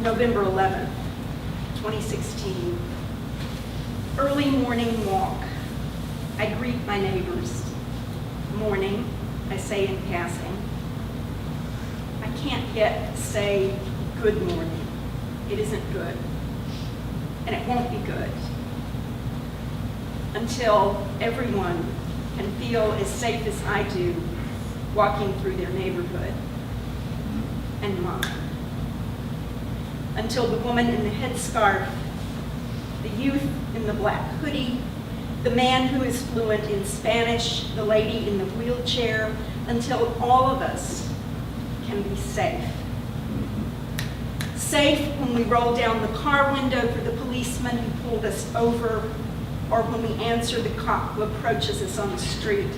November 11th, 2016. Early morning walk. I greet my neighbors. Morning, I say in passing. I can't yet say good morning. It isn't good. And it won't be good until everyone can feel as safe as I do walking through their neighborhood and mine. Until the woman in the headscarf, the youth in the black hoodie, the man who is fluent in Spanish, the lady in the wheelchair, until all of us can be safe. Safe when we roll down the car window for the policeman who pulled us over, or when we answer the cop who approaches us on the street.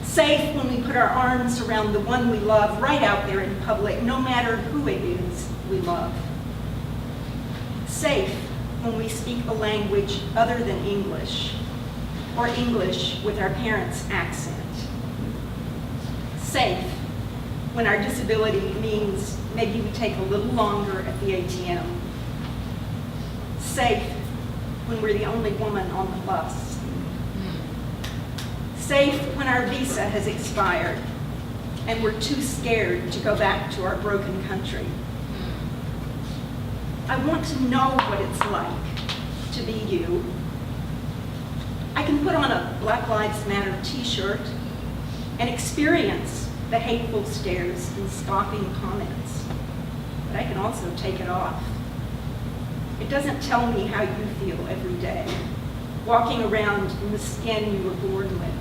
Safe when we put our arms around the one we love right out there in public, no matter who it is we love. Safe when we speak a language other than English, or English with our parents' accent. Safe when our disability means maybe we take a little longer at the ATM. Safe when we're the only woman on the bus. Safe when our visa has expired and we're too scared to go back to our broken country. I want to know what it's like to be you. I can put on a Black Lives Matter t-shirt and experience the hateful stares and scoffing comments, but I can also take it off. It doesn't tell me how you feel every day, walking around in the skin you were born with.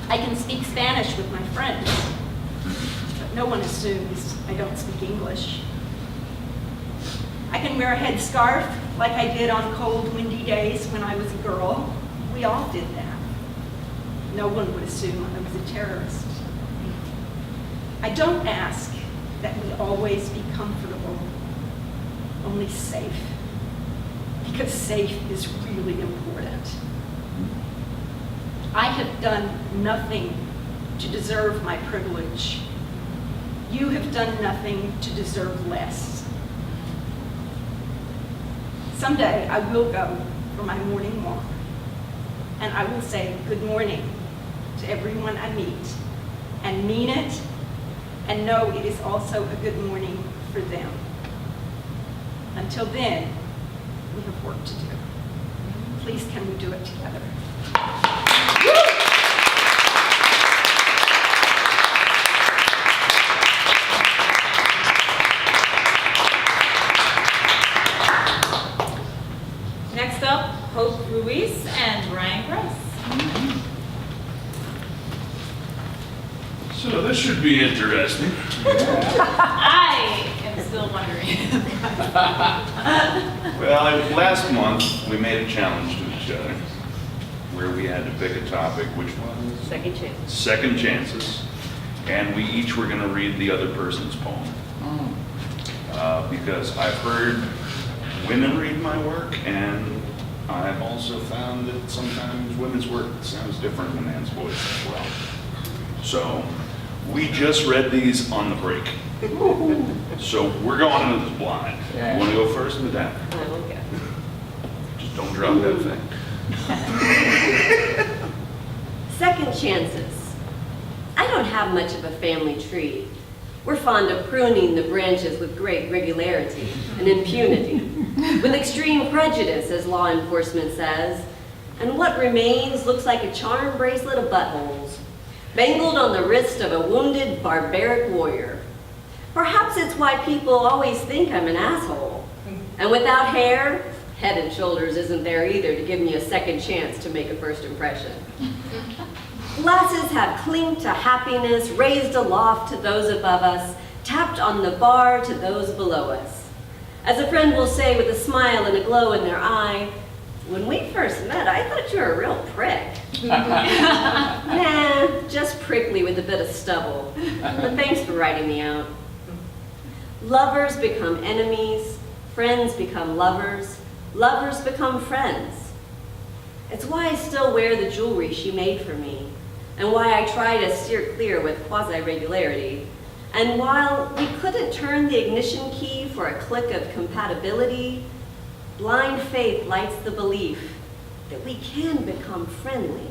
I can speak Spanish with my friends, but no one assumes I don't speak English. I can wear a headscarf like I did on cold, windy days when I was a girl. We all did that. No one would assume I was a terrorist. I don't ask that we always be comfortable, only safe, because safe is really important. I have done nothing to deserve my privilege. You have done nothing to deserve less. Someday I will go for my morning walk, and I will say good morning to everyone I meet, and mean it, and know it is also a good morning for them. Until then, we have work to do. Please, can we do it together? Next up, Hope Ruiz and Brian Grosz. So this should be interesting. I am still wondering. Well, last month we made a challenge to each other where we had to pick a topic, which was Second chance. second chances, and we each were going to read the other person's poem. Because I've heard women read my work, and I've also found that sometimes women's work sounds different than man's voice as well. So we just read these on the break. So we're going into this blind. Yeah. You want to go first, Madame? Okay. Just don't drop that thing. Second chances. I don't have much of a family tree. We're fond of pruning the branches with great regularity and impunity, with extreme prejudice, as law enforcement says, and what remains looks like a charm bracelet of buttholes, bangled on the wrist of a wounded, barbaric warrior. Perhaps it's why people always think I'm an asshole. And without hair, head and shoulders isn't there either to give me a second chance to make a first impression. Glasses have clinked to happiness, raised aloft to those above us, tapped on the bar to those below us. As a friend will say with a smile and a glow in their eye, when we first met, I thought you were a real prick. Nah, just prickly with a bit of stubble. But thanks for writing me out. Lovers become enemies, friends become lovers, lovers become friends. It's why I still wear the jewelry she made for me, and why I try to steer clear with quasi-regularity. And while we couldn't turn the ignition key for a click of compatibility, blind faith lights the belief that we can become friendly.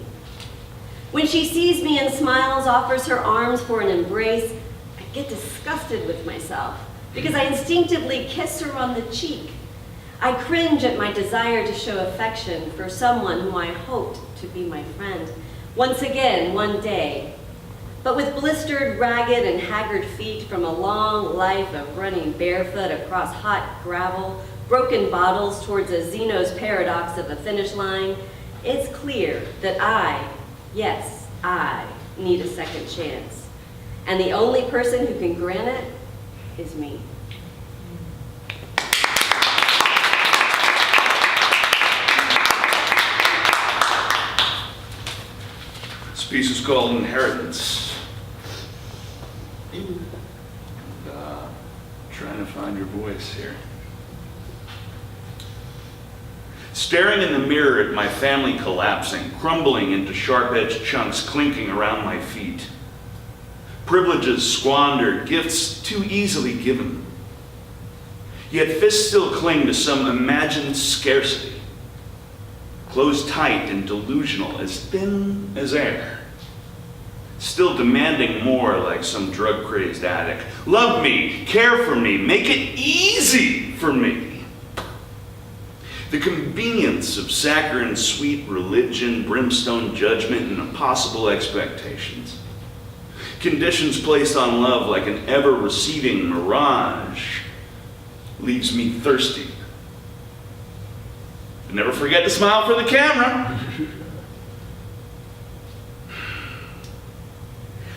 When she sees me and smiles, offers her arms for an embrace, I get disgusted with myself because I instinctively kiss her on the cheek. I cringe at my desire to show affection for someone whom I hoped to be my friend. Once again, one day, but with blistered, ragged, and haggard feet from a long life of running barefoot across hot gravel, broken bottles towards a Zeno's paradox of a finish line, it's clear that yes, I need a second chance. And the only person who can grant it is me. This piece is called Inheritance. Trying to find your voice here. Staring in the mirror at my family collapsing, crumbling into sharp-edged chunks clinking around my feet. Privileges squandered, gifts too easily given. Yet fists still cling to some imagined scarcity. Closed tight and delusional, as thin as air. Still demanding more like some drug-crazed addict. Love me, care for me, make it easy for me. The convenience of saccharine sweet religion, brimstone judgment, and impossible expectations. Conditions placed on love like an ever-receding mirage leaves me thirsty. But never forget to smile for the camera.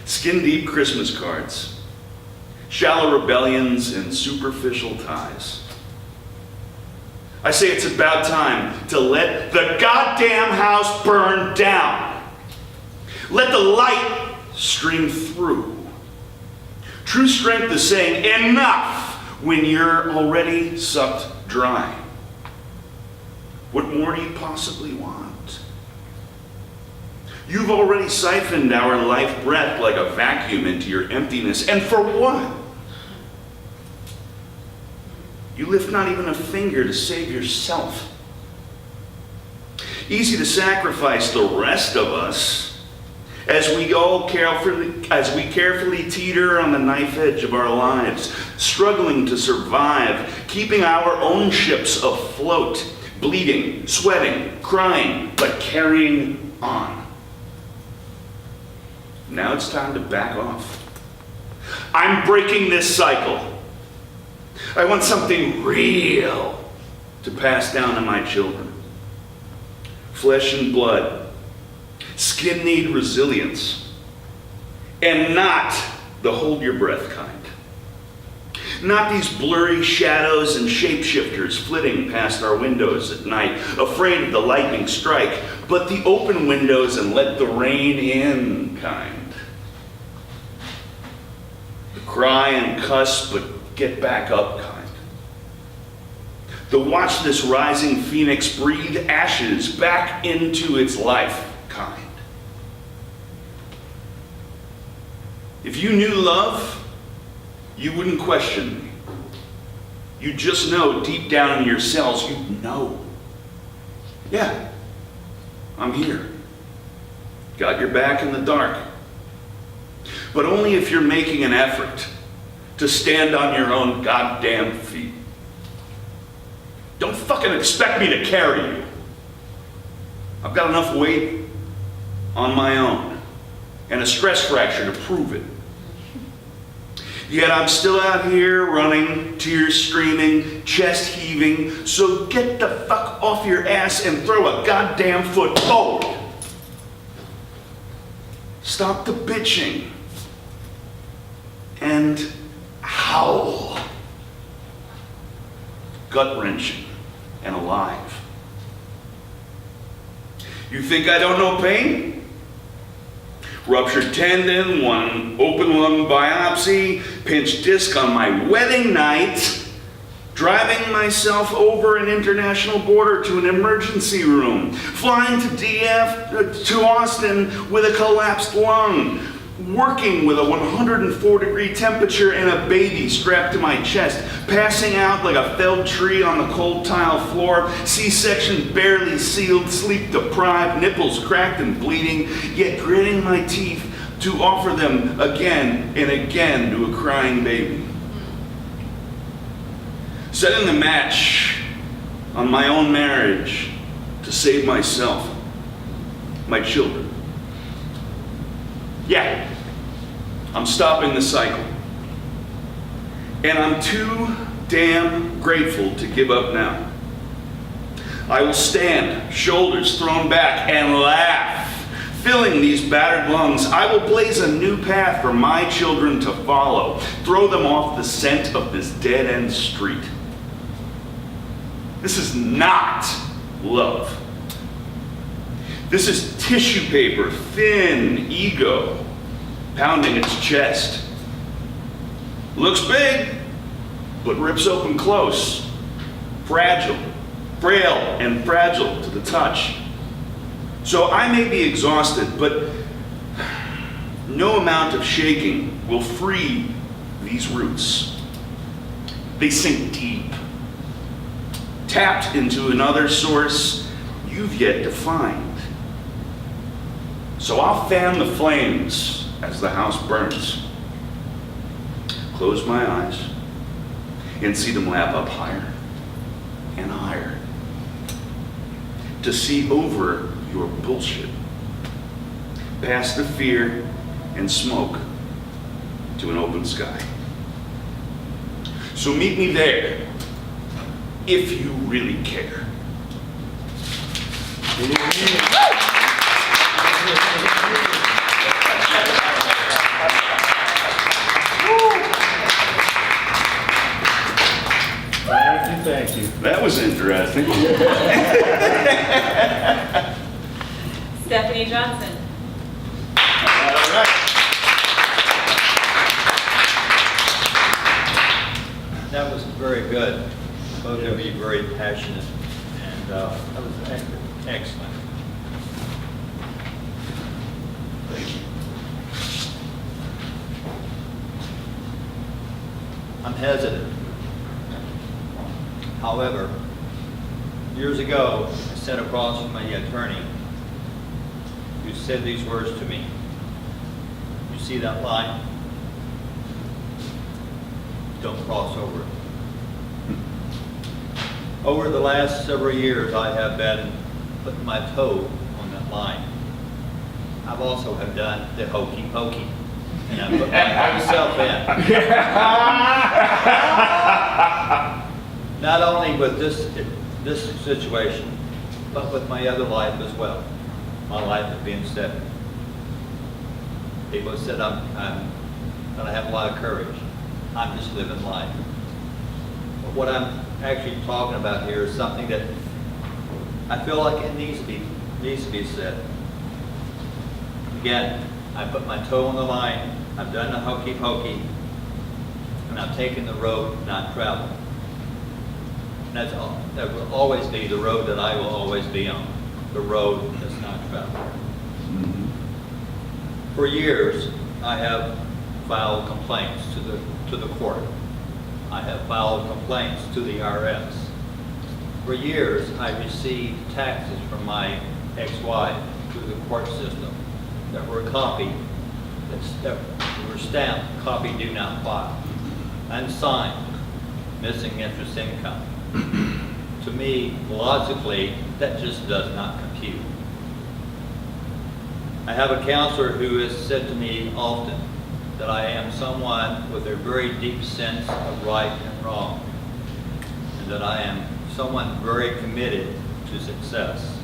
Skin-deep Christmas cards, shallow rebellions, and superficial ties. I say it's about time to let the goddamn house burn down. Let the light stream through. True strength is saying enough when you're already sucked dry. What more do you possibly want? You've already siphoned our life breath like a vacuum into your emptiness. And for what? You lift not even a finger to save yourself. Easy to sacrifice the rest of us as we carefully teeter on the knife edge of our lives, struggling to survive, keeping our own ships afloat, bleeding, sweating, crying, but carrying on. Now it's time to back off. I'm breaking this cycle. I want something real to pass down to my children. Flesh and blood. Skin need resilience. And not the hold your breath kind. Not these blurry shadows and shapeshifters flitting past our windows at night, afraid of the lightning strike, but the open windows and let the rain in kind. The cry and cuss, but get back up kind. The watch this rising phoenix breathe ashes back into its life kind. If you knew love, you wouldn't question me. You just know deep down in your cells, you know. Yeah, I'm here. Got your back in the dark. But only if you're making an effort to stand on your own goddamn feet. Don't fucking expect me to carry you. I've got enough weight on my own and a stress fracture to prove it. Yet I'm still out here running, tears streaming, chest heaving, so get the fuck off your ass and throw a goddamn foot forward. Stop the bitching and howl. Gut-wrenching and alive. You think I don't know pain? Ruptured tendon, 1 open lung biopsy, pinched disc on my wedding night, driving myself over an international border to an emergency room, flying to Austin with a collapsed lung, working with a 104-degree temperature and a baby strapped to my chest, passing out like a felled tree on the cold tile floor, C-section barely sealed, sleep deprived, nipples cracked and bleeding, yet gritting my teeth to offer them again and again to a crying baby. Setting the match on my own marriage to save myself, my children. Yeah, I'm stopping the cycle. And I'm too damn grateful to give up now. I will stand, shoulders thrown back, and laugh. Filling these battered lungs, I will blaze a new path for my children to follow. Throw them off the scent of this dead-end street. This is not love. This is tissue paper, thin ego, pounding its chest. Looks big, but rips open close. Fragile, frail and fragile to the touch. So I may be exhausted, but no amount of shaking will free these roots. They sink deep, tapped into another source you've yet to find. So I'll fan the flames as the house burns. Close my eyes and see them lap up higher and higher. To see over your bullshit, past the fear and smoke to an open sky. So meet me there, if you really care. Thank you. That was interesting. Stephanie Johnson. All right. That was very good. Both of you very passionate, and that was excellent. Thank you. I'm hesitant. However, years ago, I sat across from my attorney who said these words to me. You see that line? Don't cross over it. Over the last several years, I have been putting my toe on that line. I've also have done the hokey pokey, and I put myself in. Not only with this situation, but with my other life as well. My life of being sick. People have said that I have a lot of courage. I'm just living life. But what I'm actually talking about here is something that I feel like it needs to be said. Again, I put my toe on the line. I've done the hokey pokey, and I've taken the road not traveled. That will always be the road that I will always be on, the road that's not traveled. Mm-hmm. For years, I have filed complaints to the court. I have filed complaints to the IRS. For years, I received taxes from my ex-wife through the court system that were copied, that were stamped, copy do not file, unsigned, missing interest income. To me, logically, that just does not compute. I have a counselor who has said to me often that I am someone with a very deep sense of right and wrong, and that I am someone very committed to success.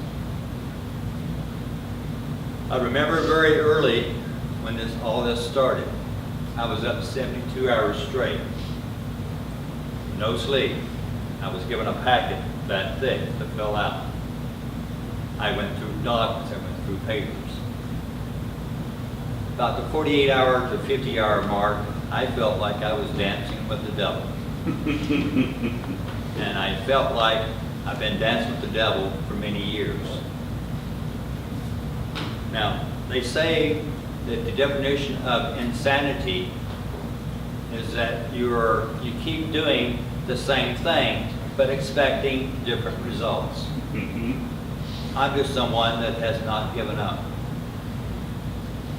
I remember very early when all this started. I was up 72 hours straight, no sleep. I was given a packet that thick that fell out. I went through documents, I went through papers. about the 48-hour to 50-hour mark, I felt like I was dancing with the devil. And I felt like I've been dancing with the devil for many years. Now, they say that the definition of insanity is that you keep doing the same thing, but expecting different results. I'm just someone that has not given up.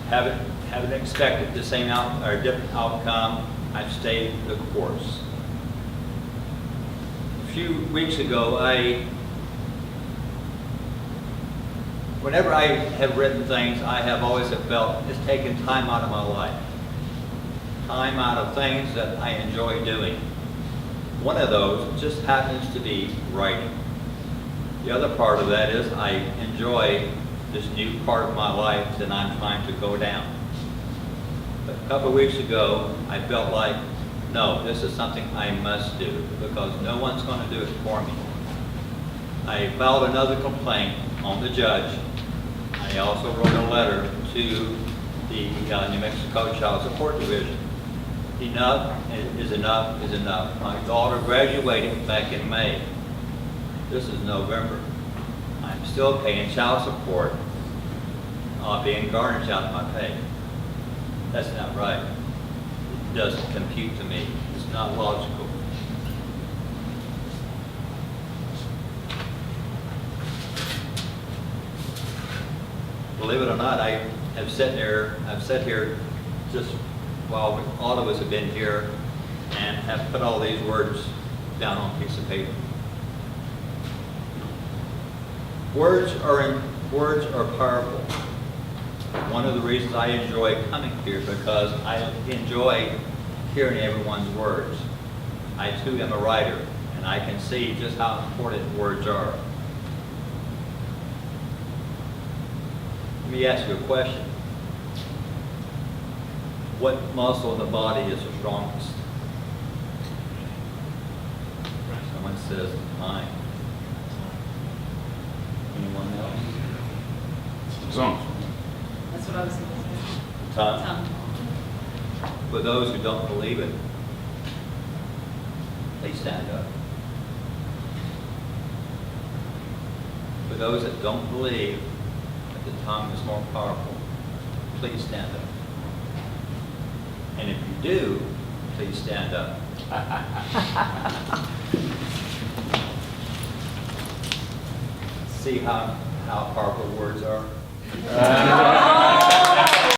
Haven't expected the same or different outcome. I've stayed the course. A few weeks ago, whenever I have written things, I have always felt it's taken time out of my life. Time out of things that I enjoy doing. One of those just happens to be writing. The other part of that is I enjoy this new part of my life that I'm trying to go down. But a couple of weeks ago, I felt like, no, this is something I must do because no one's going to do it for me. I filed another complaint on the judge. I also wrote a letter to the New Mexico Child Support Division. Enough is enough is enough. My daughter graduated back in May. This is November. I'm still paying child support, being garnished out of my pay. That's not right. It doesn't compute to me. It's not logical. Believe it or not, I have sat here just while all of us have been here and have put all these words down on a piece of paper. Words are powerful. One of the reasons I enjoy coming here because I enjoy hearing everyone's words. I too am a writer, and I can see just how important words are. Let me ask you a question. What muscle in the body is the strongest? Someone says mine. Anyone else? So, That's what I was going to say. Tongue. For those who don't believe it, please stand up. For those that don't believe that the tongue is more powerful, please stand up. And if you do, please stand up. See how powerful words are?